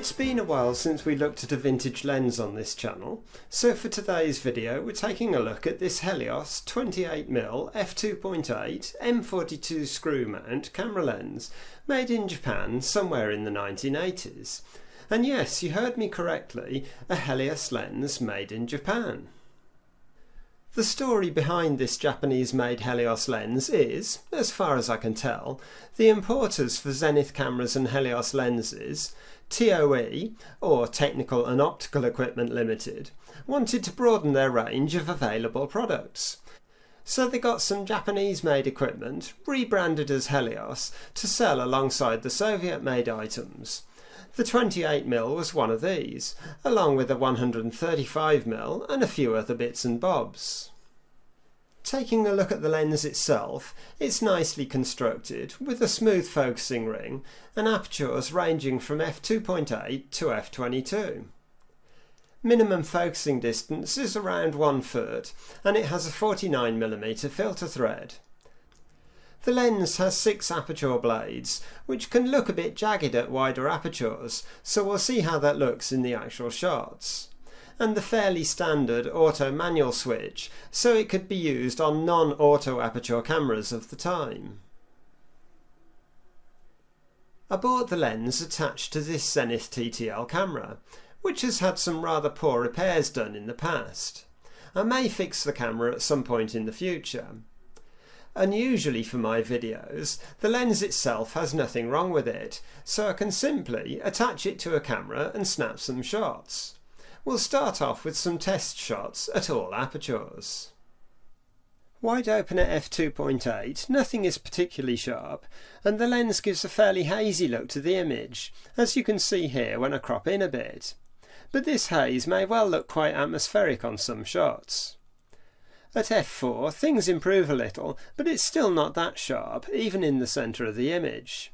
It's been a while since we looked at a vintage lens on this channel, so for today's video we're taking a look at this Helios 28mm f2.8 M42 screw mount camera lens made in Japan somewhere in the 1980s. And yes, you heard me correctly, a Helios lens made in Japan. The story behind this Japanese-made Helios lens is, as far as I can tell, the importers for Zenith cameras and Helios lenses, TOE, or Technical and Optical Equipment Limited, wanted to broaden their range of available products. So they got some Japanese-made equipment, rebranded as Helios, to sell alongside the Soviet-made items. The 28mm was one of these, along with a 135mm and a few other bits and bobs. Taking a look at the lens itself, it's nicely constructed, with a smooth focusing ring and apertures ranging from f2.8 to f22. Minimum focusing distance is around 1 foot, and it has a 49mm filter thread. The lens has 6 aperture blades, which can look a bit jagged at wider apertures, so we'll see how that looks in the actual shots. And the fairly standard auto manual switch, so it could be used on non-auto aperture cameras of the time. I bought the lens attached to this Zenit TTL camera, which has had some rather poor repairs done in the past. I may fix the camera at some point in the future. Unusually for my videos, the lens itself has nothing wrong with it, so I can simply attach it to a camera and snap some shots. We'll start off with some test shots at all apertures. Wide open at f2.8, nothing is particularly sharp, and the lens gives a fairly hazy look to the image, as you can see here when I crop in a bit. But this haze may well look quite atmospheric on some shots. At f4 things improve a little, but it's still not that sharp, even in the centre of the image.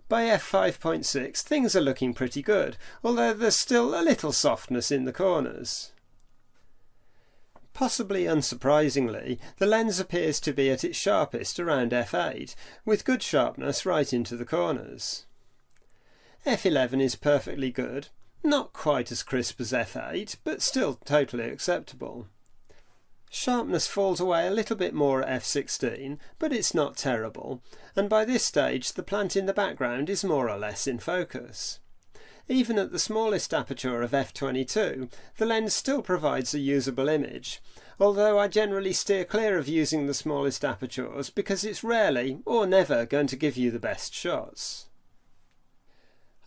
By f5.6 things are looking pretty good, although there's still a little softness in the corners. Possibly unsurprisingly, the lens appears to be at its sharpest around f8, with good sharpness right into the corners. f11 is perfectly good, not quite as crisp as f8, but still totally acceptable. Sharpness falls away a little bit more at f16, but it's not terrible, and by this stage the plant in the background is more or less in focus. Even at the smallest aperture of f22, the lens still provides a usable image, although I generally steer clear of using the smallest apertures because it's rarely or never going to give you the best shots.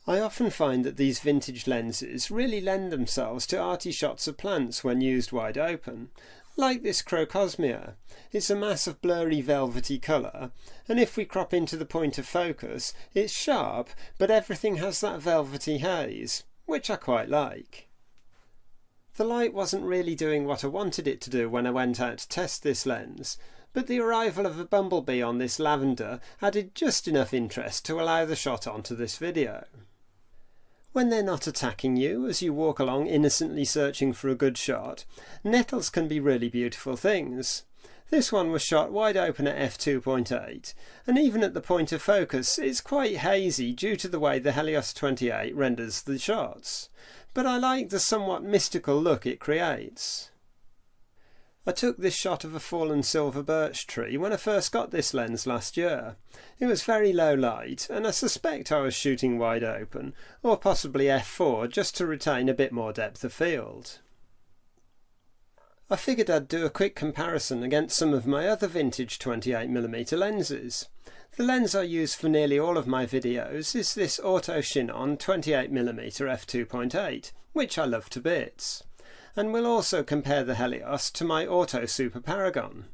I often find that these vintage lenses really lend themselves to arty shots of plants when used wide open. Like this Crocosmia, it's a mass of blurry velvety colour, and if we crop into the point of focus, it's sharp, but everything has that velvety haze, which I quite like. The light wasn't really doing what I wanted it to do when I went out to test this lens, but the arrival of a bumblebee on this lavender added just enough interest to allow the shot onto this video. When they're not attacking you as you walk along innocently searching for a good shot, nettles can be really beautiful things. This one was shot wide open at f2.8, and even at the point of focus it's quite hazy due to the way the Helios 28 renders the shots, but I like the somewhat mystical look it creates. I took this shot of a fallen silver birch tree when I first got this lens last year. It was very low light, and I suspect I was shooting wide open, or possibly f4 just to retain a bit more depth of field. I figured I'd do a quick comparison against some of my other vintage 28mm lenses. The lens I use for nearly all of my videos is this Auto Chinon 28mm f2.8, which I love to bits. And we'll also compare the Helios to my Auto Super Paragon.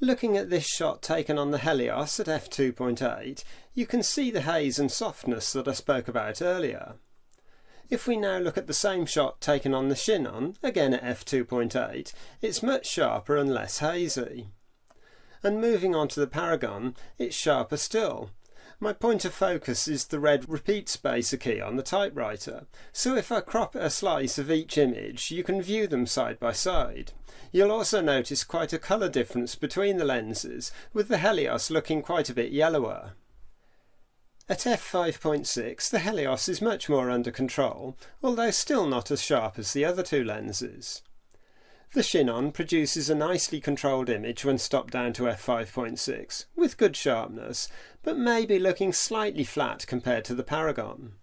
Looking at this shot taken on the Helios at f2.8, you can see the haze and softness that I spoke about earlier. If we now look at the same shot taken on the Chinon, again at f2.8, it's much sharper and less hazy. And moving on to the Paragon, it's sharper still. My point of focus is the red repeat spacer key on the typewriter, so if I crop a slice of each image you can view them side by side. You'll also notice quite a colour difference between the lenses, with the Helios looking quite a bit yellower. At f5.6 the Helios is much more under control, although still not as sharp as the other two lenses. The Chinon produces a nicely controlled image when stopped down to f5.6, with good sharpness, but maybe looking slightly flat compared to the Paragon.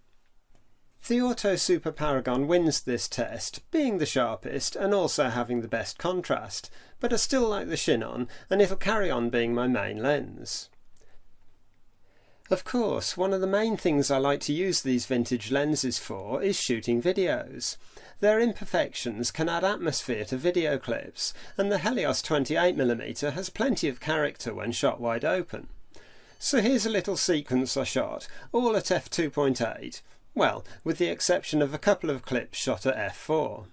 The Auto Super Paragon wins this test, being the sharpest and also having the best contrast, but I still like the Chinon and it'll carry on being my main lens. Of course, one of the main things I like to use these vintage lenses for is shooting videos. Their imperfections can add atmosphere to video clips, and the Helios 28mm has plenty of character when shot wide open. So here's a little sequence I shot, all at f2.8, well, with the exception of a couple of clips shot at f4.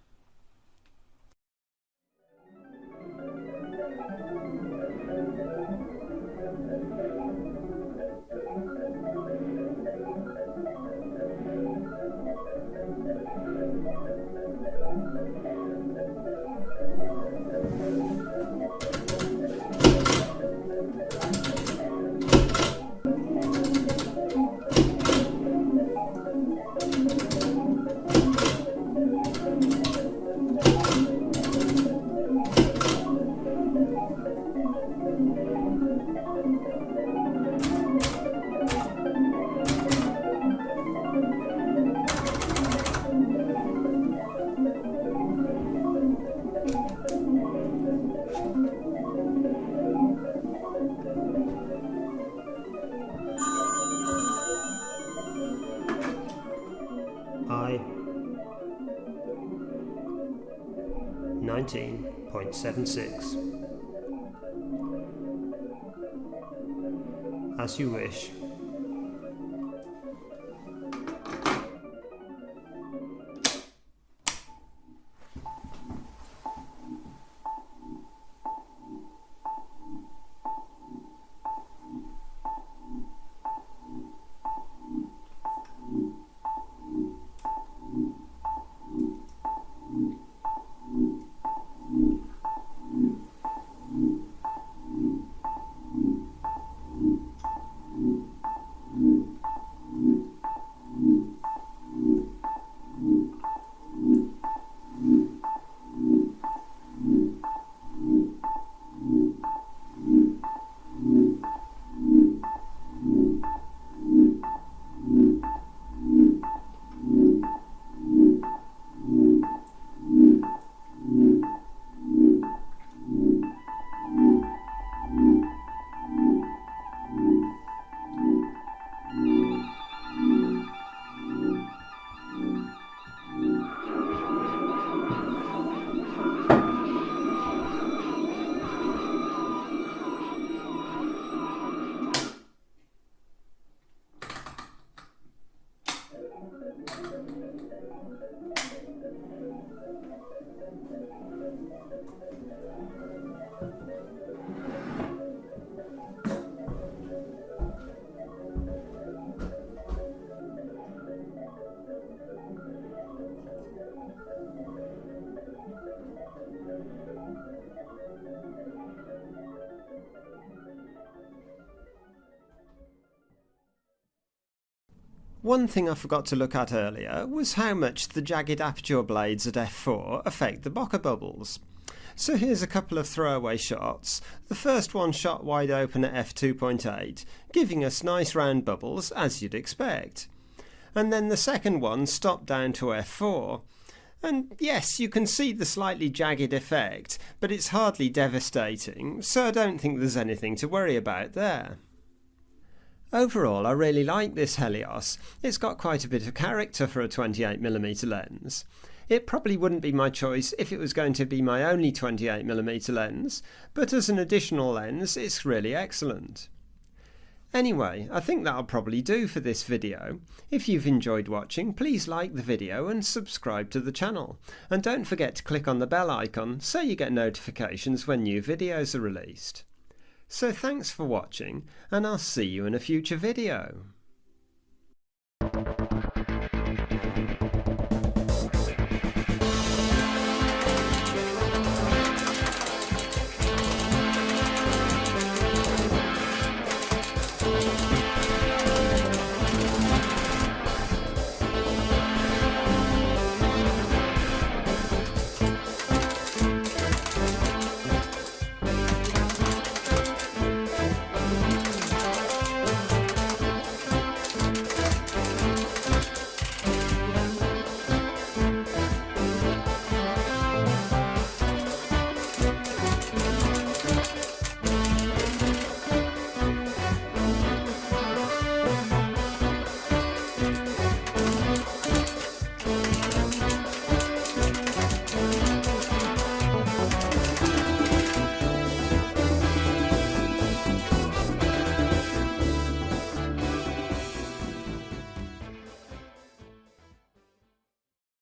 I 19.76. As you wish. One thing I forgot to look at earlier was how much the jagged aperture blades at f4 affect the bokeh bubbles. So here's a couple of throwaway shots, the first one shot wide open at f2.8, giving us nice round bubbles as you'd expect. And then the second one stopped down to f4. And yes, you can see the slightly jagged effect, but it's hardly devastating, so I don't think there's anything to worry about there. Overall, I really like this Helios. It's got quite a bit of character for a 28mm lens. It probably wouldn't be my choice if it was going to be my only 28mm lens, but as an additional lens, it's really excellent. Anyway, I think that'll probably do for this video. If you've enjoyed watching, please like the video and subscribe to the channel. And don't forget to click on the bell icon so you get notifications when new videos are released. So thanks for watching, and I'll see you in a future video.